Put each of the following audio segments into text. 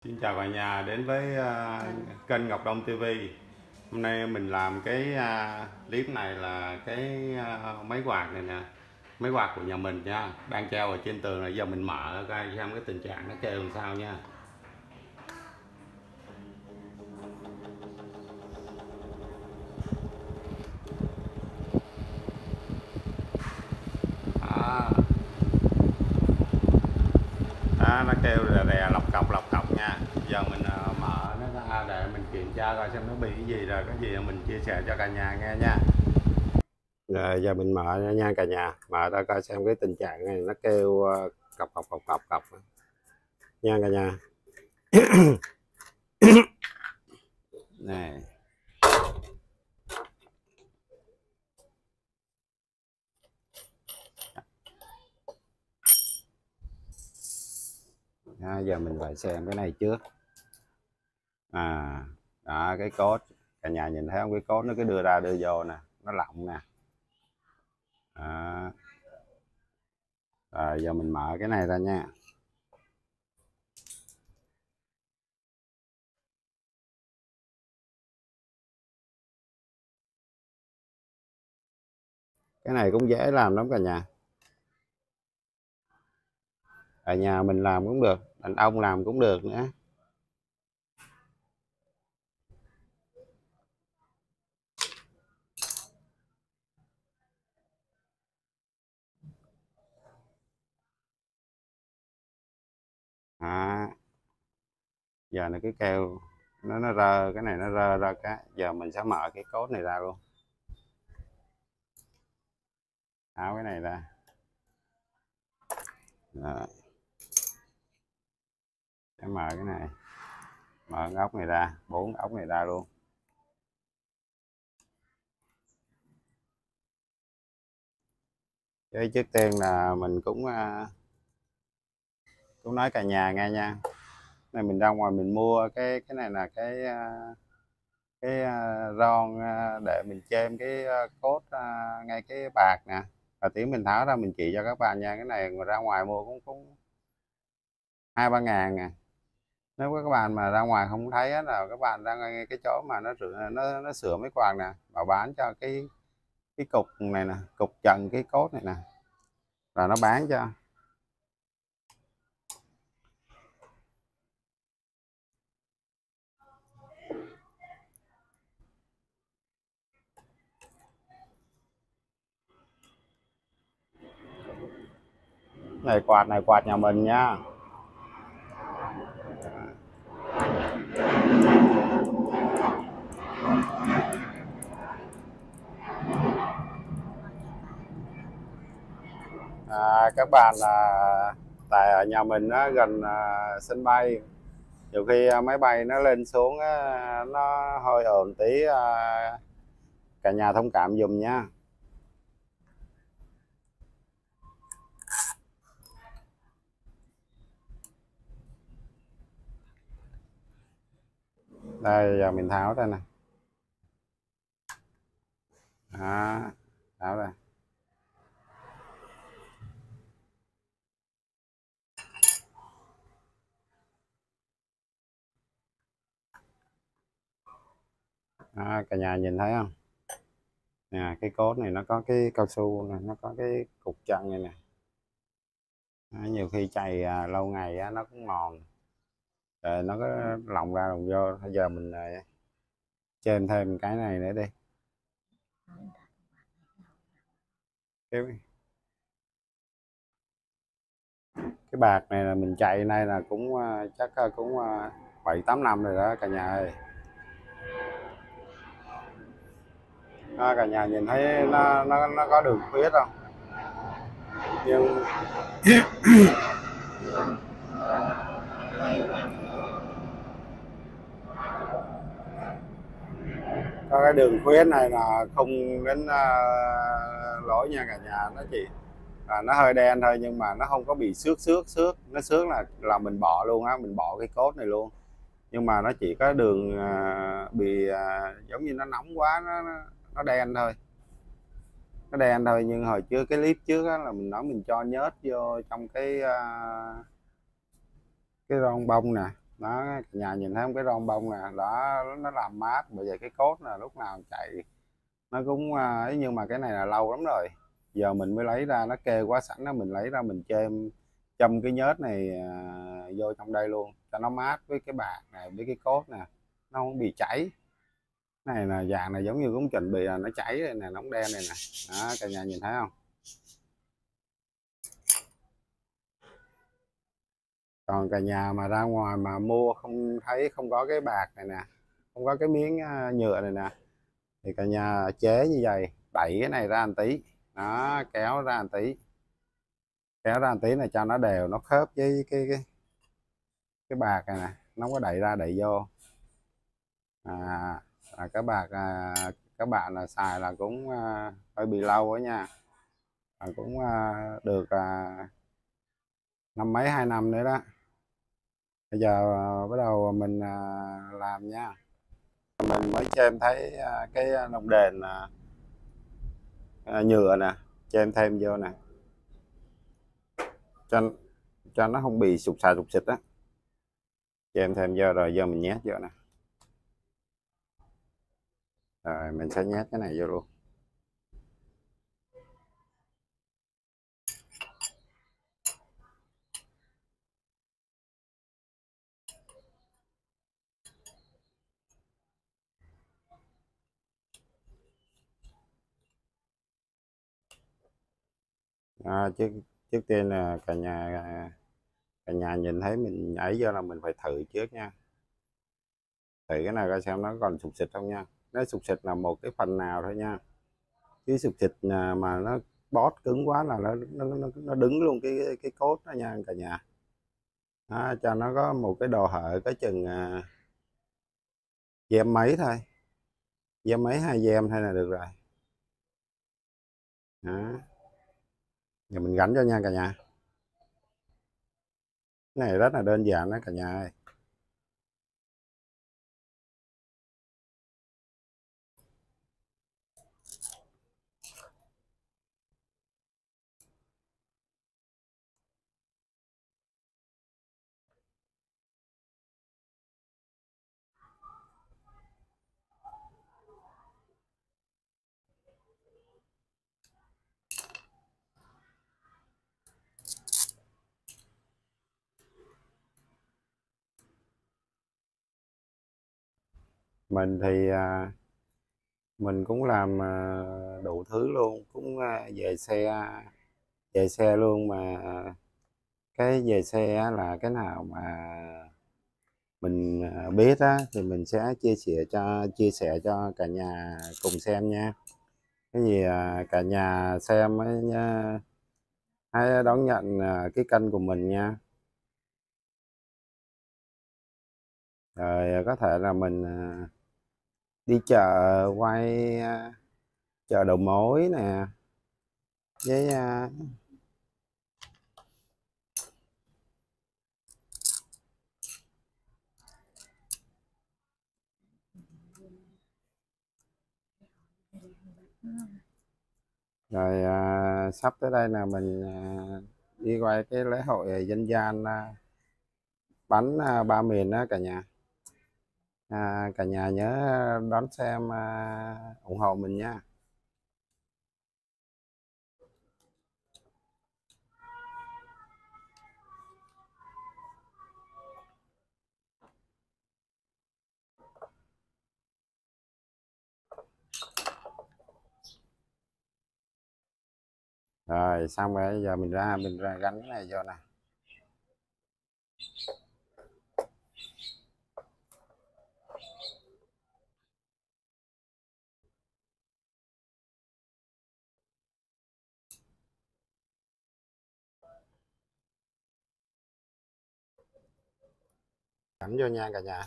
Xin chào cả nhà đến với kênh Ngọc Đông TV. Hôm nay mình làm cái clip này là cái máy quạt này nè, máy quạt của nhà mình nha, đang treo ở trên tường này. Giờ mình mở coi xem cái tình trạng nó kêu làm sao nha. Đó, nó kêu rè rè lọc cọc nha. Giờ mình mở nó ra để mình kiểm tra coi xem nó bị cái gì, rồi cái gì mình chia sẻ cho cả nhà nghe nha. Rồi giờ mình mở nha cả nhà, mở ra coi xem cái tình trạng này nó kêu cọc nha cả nhà. Này đó, giờ mình phải xem cái này trước. Đó, cái cốt cả nhà nhìn thấy không, cái cốt nó cứ đưa ra đưa vô nè, nó lỏng nè. Đó. Rồi giờ mình mở cái này ra nha. Cái này cũng dễ làm lắm cả nhà. Ở nhà mình làm cũng được, đàn ông làm cũng được nữa. Đó. Giờ nó cứ kêu nó rơ, cái này nó rơ ra cái giờ mình sẽ mở cái cốt này ra luôn, tháo cái này ra. Rồi. Sẽ mở cái này, mở cái ốc này ra, 4 ốc này ra luôn. Cái trước tiên là mình cũng nói cả nhà nghe nha. Này mình ra ngoài mình mua cái này là cái ron để mình chêm cái cốt ngay cái bạc nè. Và tí mình tháo ra mình chỉ cho các bạn nha. Cái này mà ra ngoài mua cũng 2-3 ngàn nè. Nếu các bạn mà ra ngoài không thấy á, là các bạn ra ngay cái chỗ mà nó sửa mấy quạt nè, mà bán cho cái cục này nè, cục trần cái cốt này nè, là nó bán cho. Này quạt nhà mình nha. Các bạn tại ở nhà mình á, gần sân bay, nhiều khi máy bay nó lên xuống á, nó hơi ồn tí, cả nhà thông cảm dùm nha. Đây giờ mình tháo ra nè. Đó, tháo ra. Đó, cả nhà nhìn thấy không nè, cái cốt này nó có cái cao su này, nó có cái cục chân này nè. Đó, nhiều khi chày lâu ngày á, nó cũng mòn rồi nó có lỏng ra lỏng vô. Bây giờ mình chêm thêm cái này nữa đi. Cái bạc này là mình chạy nay là cũng chắc cũng 7-8 năm rồi đó cả nhà ơi. Cả nhà nhìn thấy nó có đường khuyết không, nhưng có cái đường khuyết này là không đến lỗi nha cả nhà. Nó chỉ nó hơi đen thôi, nhưng mà nó không có bị xước. Nó xước là mình bỏ luôn á, mình bỏ cái cốt này luôn. Nhưng mà nó chỉ có đường bị giống như nó nóng quá, nó đen thôi. Nó đen thôi, nhưng hồi trước cái clip trước á, là mình nói mình cho nhớt vô trong cái ron bông nè, Đó, cả nhà nhìn thấy không, cái ron bông nè đó, nó làm mát. Bởi vậy cái cốt là lúc nào chạy nó cũng ấy, nhưng mà cái này là lâu lắm rồi, giờ mình mới lấy ra, nó kê quá sẵn đó, mình lấy ra mình châm cái nhớt này vô trong đây luôn cho nó mát, với cái bạc này với cái cốt nè, nó không bị chảy. Này là vàng này giống như cũng chuẩn bị là nó cháy đây nè, nóng đen này nè. Đó, cả nhà nhìn thấy không? Còn cả nhà mà ra ngoài mà mua không thấy, không có cái bạc này nè, không có cái miếng nhựa này nè, thì cả nhà chế như vậy, đẩy cái này ra một tí, đó, kéo ra một tí, kéo ra một tí này cho nó đều, nó khớp với cái bạc này nè, nó không có đẩy ra đẩy vô. Các bạc các bạn là xài là cũng hơi bị lâu đó nha, cũng được năm mấy 2 năm nữa đó. Bây giờ bắt đầu mình làm nha. Mình mới cho em thấy cái lồng đèn nhựa nè, cho em thêm vô nè, cho cho nó không bị sụp xịt á, cho em thêm vô, rồi giờ mình nhét vô nè, rồi mình sẽ nhét cái này vô luôn. Trước trước tiên là cả nhà nhìn thấy mình ấy vô là mình phải thử trước nha, thử cái này coi xem nó còn sụp xịt không nha. Nó sụp xịt là một cái phần nào thôi nha, chứ sụp xịt mà nó bót cứng quá là nó đứng luôn cái cốt đó nha cả nhà. Đó, cho nó có một cái độ hở cái chừng gem mấy thôi, gem mấy 2 gem thôi là được rồi. Đó, giờ mình gắn cho nha cả nhà. Cái này rất là đơn giản đó cả nhà ơi. Mình thì mình cũng làm đủ thứ luôn, cũng về xe luôn mà. Cái về xe á, là cái nào mà mình biết á thì mình sẽ chia sẻ cho cả nhà cùng xem nha. Cái gì cả nhà xem ấy nha, hãy đón nhận cái kênh của mình nha. Rồi có thể là mình đi chợ, quay chợ đầu mối nè, với rồi sắp tới đây là mình đi quay cái lễ hội dân gian bánh ba miền đó cả nhà. Cả nhà nhớ đón xem, ủng hộ mình nha. Rồi xong rồi, giờ mình ra gắn cái này vô nè. Gắn vô nha cả nhà.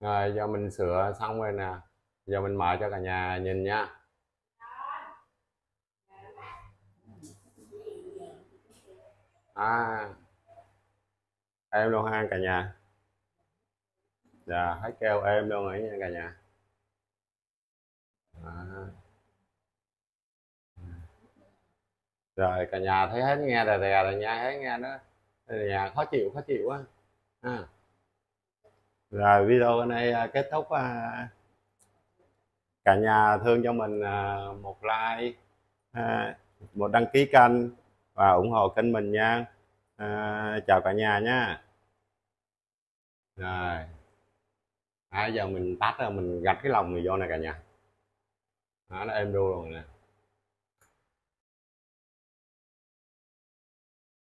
Rồi giờ mình sửa xong rồi nè, giờ mình mở cho cả nhà nhìn nha. À, em luôn ha cả nhà. Dạ thấy kêu em luôn rồi nha cả nhà. À, rồi cả nhà thấy hết nghe rè rè rồi nha, hết nghe đó. Nhà khó chịu quá. À, rồi video ở đây kết thúc. Cả nhà thương cho mình một like, một đăng ký kênh và ủng hộ kênh mình nha. Chào cả nhà nhé. Rồi giờ mình tắt rồi mình gạch cái lòng này vô này cả nhà. Đó, nó êm ru rồi nè.